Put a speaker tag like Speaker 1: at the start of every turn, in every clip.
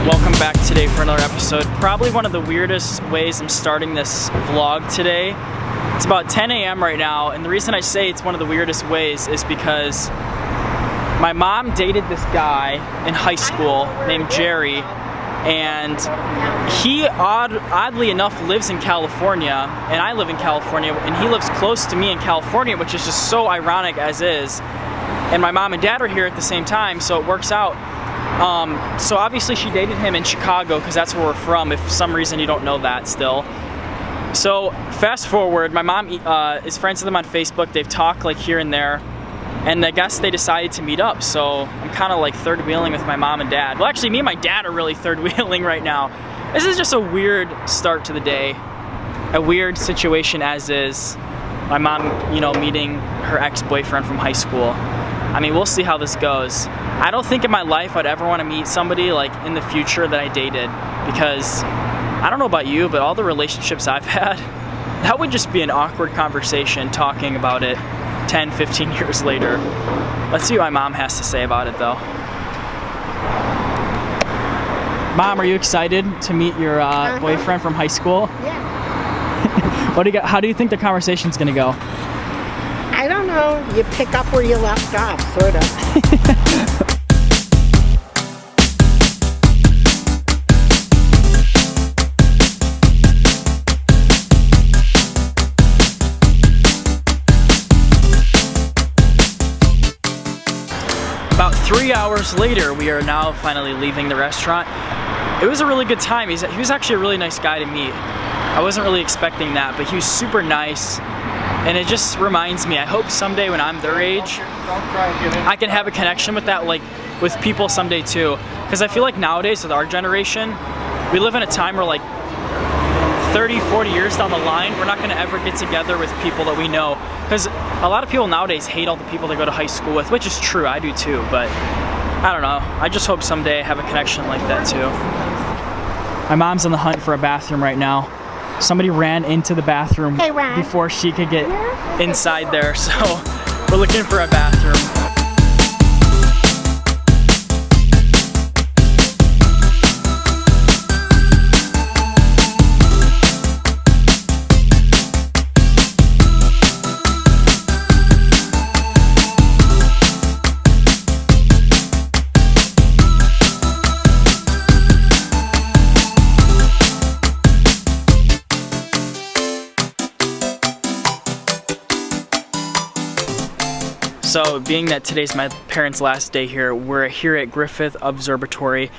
Speaker 1: Welcome back today for another episode. Probably one of the weirdest ways I'm starting this vlog today. It's about 10 a.m. right now, and the reason I say it's one of the weirdest ways is because my mom dated this guy in high school named Jerry, and he oddly enough lives in California, and I live in California, and he lives close to me in California, which is just so ironic as is. And my mom and dad are here at the same time, so it works out. So obviously she dated him in Chicago because that's where we're from, if for some reason you don't know that still. So fast forward, my mom is friends with him on Facebook. They've talked like here and there, and I guess they decided to meet up. So I'm kind of like third wheeling with my mom and dad. Well, actually me and my dad are really third wheeling right now. This is just a weird start to the day, a weird situation as is. My mom, you know, meeting her ex-boyfriend from high school. I mean, we'll see how this goes. I don't think in my life I'd ever want to meet somebody like in the future that I dated, because I don't know about you, but all the relationships I've had, that would just be an awkward conversation talking about it 10, 15 years later. Let's see what my mom has to say about it though. Mom, are you excited to meet your boyfriend from high school?
Speaker 2: Yeah.
Speaker 1: How do you think the conversation's gonna go?
Speaker 2: I don't know. You pick up where you left off, sort of.
Speaker 1: About 3 hours later, we are now finally leaving the restaurant. It was a really good time. He was actually a really nice guy to meet. I wasn't really expecting that, but he was super nice. And it just reminds me, I hope someday when I'm their age, I can have a connection with that, like with people someday too. Because I feel like nowadays with our generation, we live in a time where like 30, 40 years down the line, we're not gonna ever get together with people that we know. Because a lot of people nowadays hate all the people they go to high school with, which is true, I do too, but I don't know. I just hope someday I have a connection like that too. My mom's on the hunt for a bathroom right now. Somebody ran into the bathroom before she could get inside there, so we're looking for a bathroom. So, being that today's my parents' last day here, we're here at Griffith Observatory.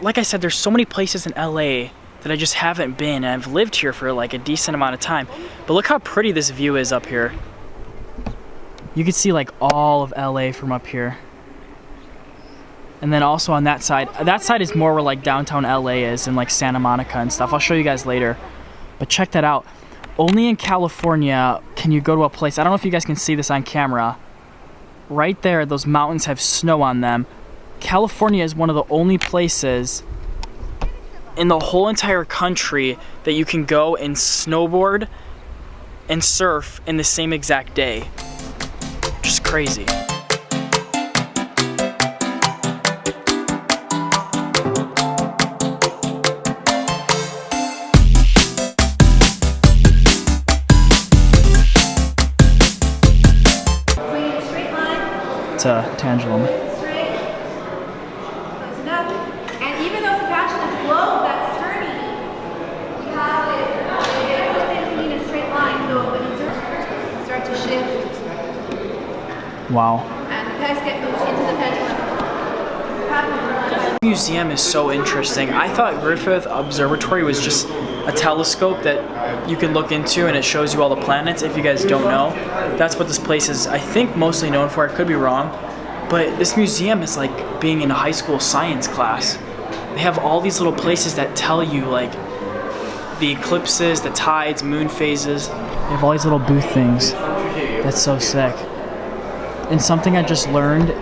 Speaker 1: Like I said, there's so many places in LA that I just haven't been, and I've lived here for like a decent amount of time. But look how pretty this view is up here. You can see like all of LA from up here. And then also on that side is more where like downtown LA is, and like Santa Monica and stuff. I'll show you guys later. But check that out. Only in California can you go to a place, I don't know if you guys can see this on camera. Right there, those mountains have snow on them. California is one of the only places in the whole entire country that you can go and snowboard and surf in the same exact day. Just crazy. It's a Tangulum.
Speaker 3: And even though Sebastian's globe that's turning, you have it in a straight line, so when it starts to shift.
Speaker 1: Wow.
Speaker 3: And the pegs get moved into the pendulum.
Speaker 1: The museum is so interesting. I thought Griffith Observatory was just a telescope that you can look into and it shows you all the planets. If you guys don't know, that's what this place is, I think, mostly known for. I could be wrong, but this museum is like being in a high school science class. They have all these little places that tell you like the eclipses, the tides, moon phases. They have all these little booth things. That's so sick. And something I just learned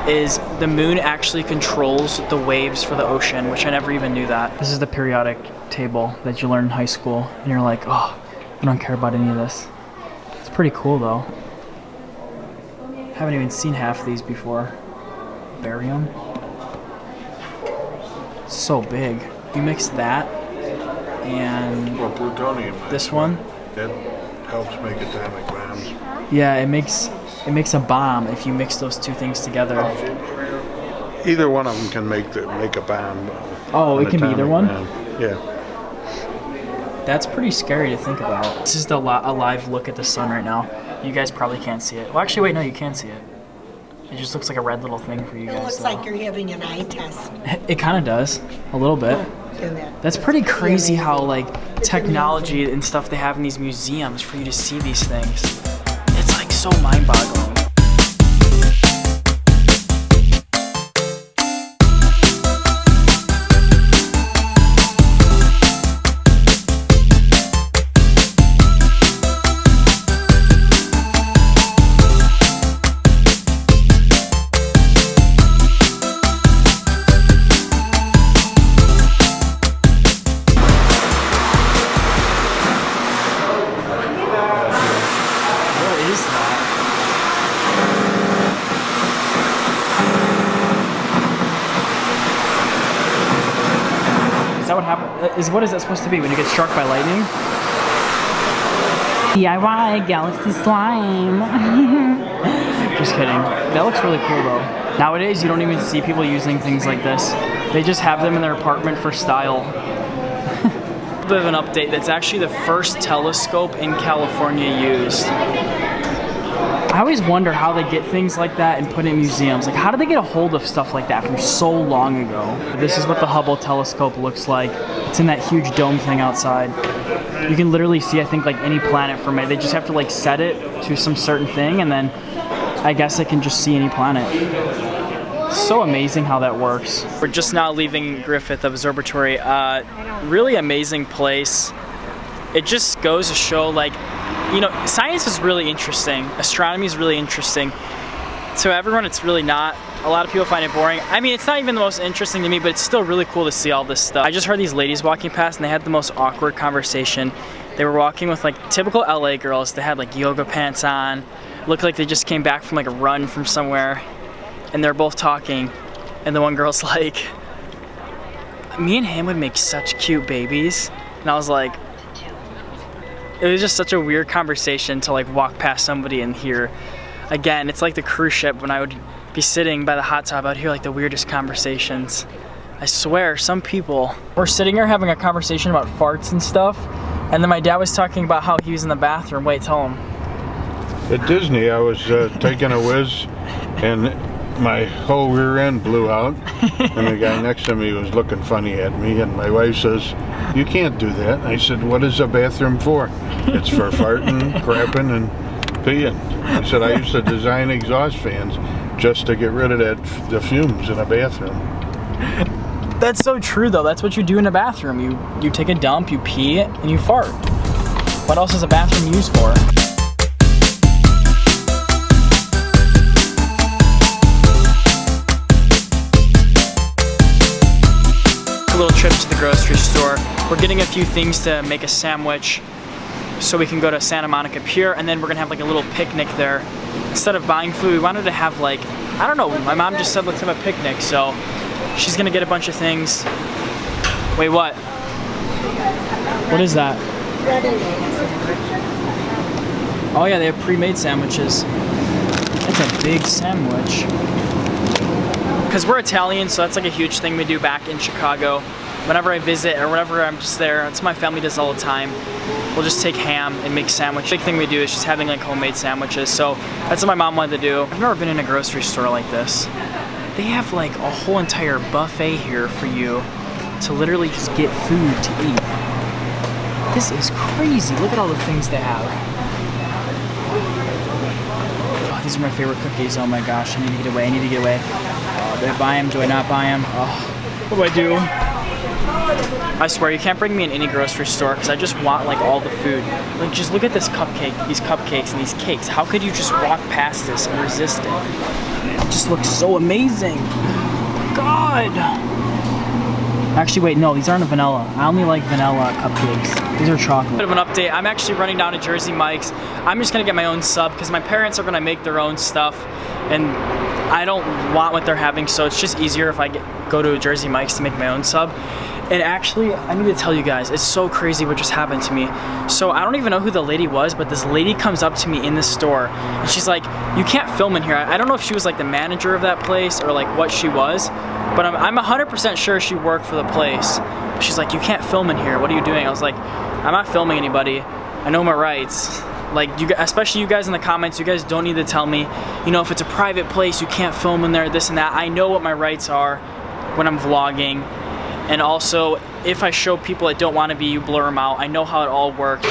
Speaker 1: is the moon actually controls the waves for the ocean, which I never even knew that. This is the periodic table that you learn in high school, and you're like, oh, I don't care about any of this. It's pretty cool though. Haven't even seen half of these before. Barium. It's so big. You mix that and
Speaker 4: Well, plutonium.
Speaker 1: this one.
Speaker 4: That helps make atomic bombs.
Speaker 1: Yeah, it makes a bomb if you mix those two things together.
Speaker 4: Either one of them can make a bomb.
Speaker 1: Oh,
Speaker 4: an
Speaker 1: it can be either
Speaker 4: atomic
Speaker 1: one?
Speaker 4: bomb. Yeah.
Speaker 1: That's pretty scary to think about. This is a live look at the sun right now. You guys probably can't see it. Well, actually, wait, no, you can see it. It just looks like a red little thing for you
Speaker 2: It
Speaker 1: guys.
Speaker 2: looks
Speaker 1: though.
Speaker 2: like you're having an eye test.
Speaker 1: It kind of does, a little bit. That's pretty crazy how like technology and stuff they have in these museums for you to see these things. It's like so mind-boggling. Is that what happened? What is that supposed to be when you get struck by lightning? DIY Galaxy Slime. Just kidding. That looks really cool though. Nowadays, you don't even see people using things like this. They just have them in their apartment for style. A bit of an update. That's actually the first telescope in California used. I always wonder how they get things like that and put it in museums. Like, how do they get a hold of stuff like that from so long ago? This is what the Hubble telescope looks like. It's in that huge dome thing outside. You can literally see, I think, like any planet from it. They just have to like set it to some certain thing, and then I guess I can just see any planet. So amazing how that works. We're just now leaving Griffith Observatory. Really amazing place. It just goes to show, like, you know, science is really interesting. Astronomy is really interesting. To everyone, it's really not. A lot of people find it boring. I mean, it's not even the most interesting to me, but it's still really cool to see all this stuff. I just heard these ladies walking past and they had the most awkward conversation. They were walking with like typical LA girls. They had like yoga pants on. Looked like they just came back from like a run from somewhere. And they're both talking. And the one girl's like, me and him would make such cute babies. And I was like, it was just such a weird conversation to like walk past somebody and hear. Again, it's like the cruise ship when I would be sitting by the hot tub, I'd hear like the weirdest conversations. I swear, some people. We're sitting here having a conversation about farts and stuff, and then my dad was talking about how he was in the bathroom. Wait, tell him.
Speaker 4: At Disney, I was taking a whiz, and my whole rear end blew out, and the guy next to me was looking funny at me, and my wife says, "You can't do that." I said, "What is a bathroom for?" "It's for farting, crapping, and peeing." I said, "I used to design exhaust fans just to get rid of the fumes in a bathroom."
Speaker 1: That's so true though. That's what you do in a bathroom. You take a dump, you pee, and you fart. What else is a bathroom used for? A little trip to the grocery store. We're getting a few things to make a sandwich so we can go to Santa Monica Pier, and then we're gonna have like a little picnic there. Instead of buying food, we wanted to have like, I don't know, my mom just said let's have a picnic, so she's gonna get a bunch of things. Wait, what? What is that? Oh yeah, they have pre-made sandwiches. That's a big sandwich. Because we're Italian, so that's like a huge thing we do back in Chicago. Whenever I visit or whenever I'm just there, that's what my family does all the time. We'll just take ham and make sandwich. Big thing we do is just having like homemade sandwiches. So that's what my mom wanted to do. I've never been in a grocery store like this. They have like a whole entire buffet here for you to literally just get food to eat. This is crazy. Look at all the things they have. Oh, these are my favorite cookies. Oh my gosh, I need to get away. I need to get away. Do I buy them? Do I not buy them? Oh, what do I do? I swear, you can't bring me in any grocery store because I just want like all the food. Like, just look at this cupcake, these cupcakes and these cakes. How could you just walk past this and resist it? It just looks so amazing. God. Actually, wait, no, these aren't vanilla. I only like vanilla cupcakes. These are chocolate. Bit of an update. I'm actually running down to Jersey Mike's. I'm just gonna get my own sub because my parents are gonna make their own stuff, and I don't want what they're having, so it's just easier if I go to Jersey Mike's to make my own sub. And actually, I need to tell you guys, it's so crazy what just happened to me. So I don't even know who the lady was, but this lady comes up to me in the store and she's like, you can't film in here. I don't know if she was like the manager of that place or like what she was, but I'm 100% sure she worked for the place. She's like, you can't film in here. What are you doing? I was like, I'm not filming anybody. I know my rights. Like, you, especially you guys in the comments, you guys don't need to tell me, you know, if it's a private place, you can't film in there, this and that. I know what my rights are when I'm vlogging. And also, if I show people that don't want to be, you blur them out. I know how it all works.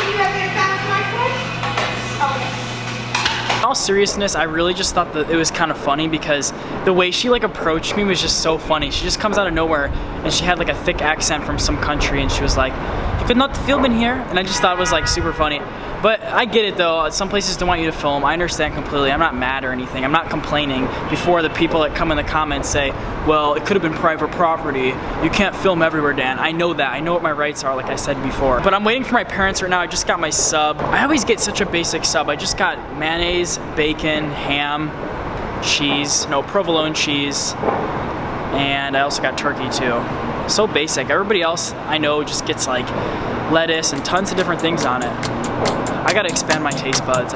Speaker 1: In all seriousness, I really just thought that it was kind of funny because the way she like approached me was just so funny. She just comes out of nowhere and she had like a thick accent from some country and she was like, you could not film in here? And I just thought it was like super funny. But I get it though, some places don't want you to film. I understand completely. I'm not mad or anything. I'm not complaining before the people that come in the comments say, well, it could have been private property. You can't film everywhere, Dan. I know that. I know what my rights are, like I said before. But I'm waiting for my parents right now. I just got my sub. I always get such a basic sub. I just got mayonnaise, bacon, ham, cheese, no, provolone cheese, and I also got turkey too. So basic. Everybody else I know just gets like lettuce and tons of different things on it. I gotta expand my taste buds.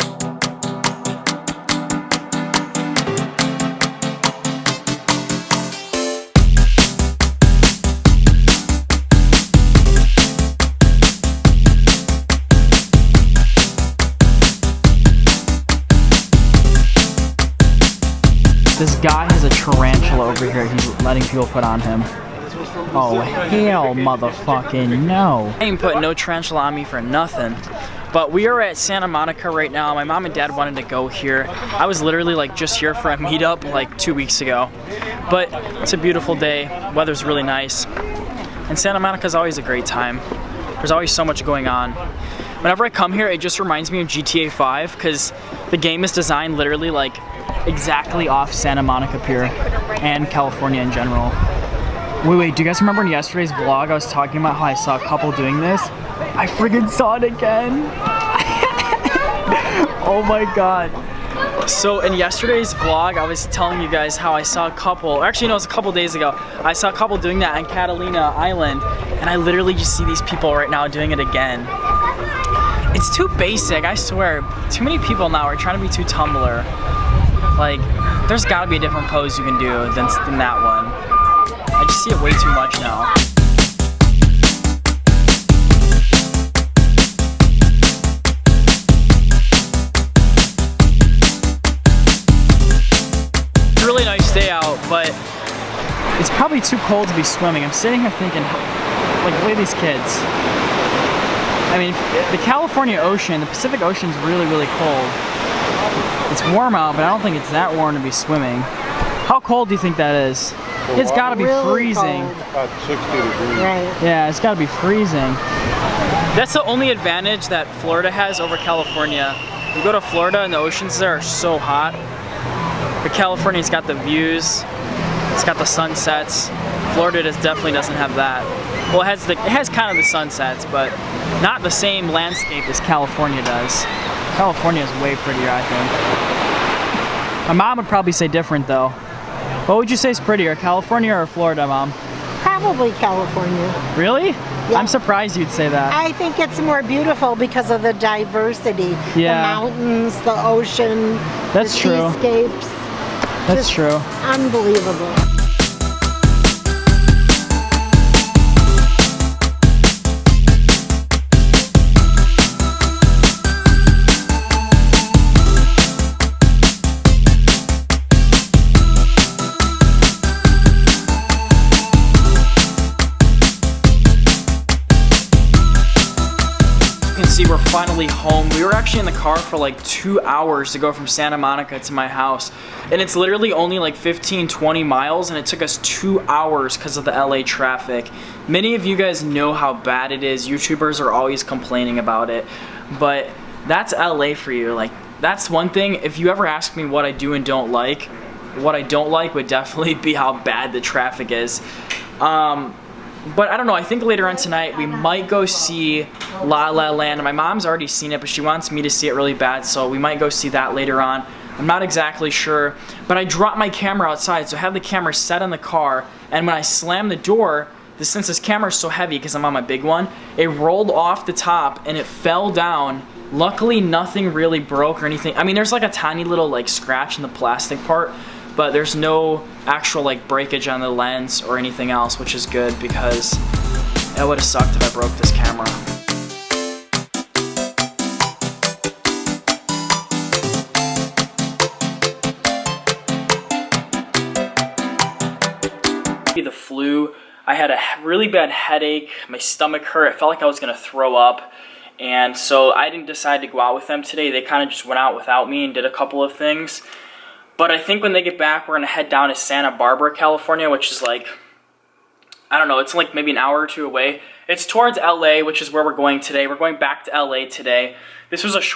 Speaker 1: This guy has a tarantula over here he's letting people put on him. Oh hell motherfucking no. I ain't putting no tarantula on me for nothing. But we are at Santa Monica right now. My mom and dad wanted to go here. I was literally like just here for a meetup like 2 weeks ago. But it's a beautiful day. Weather's really nice. And Santa Monica's always a great time. There's always so much going on. Whenever I come here, it just reminds me of GTA 5 because the game is designed literally like exactly off Santa Monica Pier and California in general. Wait, do you guys remember in yesterday's vlog I was talking about how I saw a couple doing this? I friggin' saw it again. Oh my god. So in yesterday's vlog, I was telling you guys how I saw a couple, actually no, it was a couple days ago, I saw a couple doing that on Catalina Island, and I literally just see these people right now doing it again. It's too basic, I swear. Too many people now are trying to be too Tumblr. Like, there's gotta be a different pose you can do than that one. I just see it way too much now. Really nice day out, but it's probably too cold to be swimming. I'm sitting here thinking, like, look at these kids. I mean, the California Ocean, the Pacific Ocean's really, really cold. It's warm out, but I don't think it's that warm to be swimming. How cold do you think that is? It's gotta be freezing.
Speaker 4: About 60 degrees.
Speaker 2: Right.
Speaker 1: Yeah, it's gotta be freezing. That's the only advantage that Florida has over California. You go to Florida and the oceans there are so hot. But California's got the views, it's got the sunsets. Florida definitely doesn't have that. Well, it has kind of the sunsets, but not the same landscape as California does. California is way prettier, I think. My mom would probably say different though. What would you say is prettier, California or Florida, Mom?
Speaker 2: Probably California.
Speaker 1: Really?
Speaker 2: Yeah.
Speaker 1: I'm surprised you'd say that.
Speaker 2: I think it's more beautiful because of the diversity.
Speaker 1: Yeah.
Speaker 2: The mountains, the ocean,
Speaker 1: That's
Speaker 2: the
Speaker 1: true.
Speaker 2: seascapes.
Speaker 1: That's
Speaker 2: Just
Speaker 1: true.
Speaker 2: Unbelievable.
Speaker 1: See, we're finally home. We were actually in the car for like 2 hours to go from Santa Monica to my house, and it's literally only like 15-20 miles, and it took us 2 hours because of the LA traffic. Many of you guys know how bad it is. YouTubers are always complaining about it, but that's LA for you. Like, that's one thing. If you ever ask me what I do and don't like, what I don't like would definitely be how bad the traffic is. But I don't know, I think later on tonight we might go see La La Land. My mom's already seen it, but she wants me to see it really bad, so we might go see that later on. I'm not exactly sure, but I dropped my camera outside, so I have the camera set on the car, and when I slammed the door, since this camera is so heavy because I'm on my big one, it rolled off the top and it fell down. Luckily, nothing really broke or anything. I mean, there's like a tiny little like scratch in the plastic part, but there's no actual like breakage on the lens or anything else, which is good because it would have sucked if I broke this camera. The flu. I had a really bad headache, my stomach hurt, I felt like I was gonna throw up, and so I didn't decide to go out with them today. They kind of just went out without me and did a couple of things. But I think when they get back, we're gonna head down to Santa Barbara, California, which is like, I don't know, it's like maybe an hour or two away. It's towards LA, which is where we're going today. We're going back to LA today. This was a short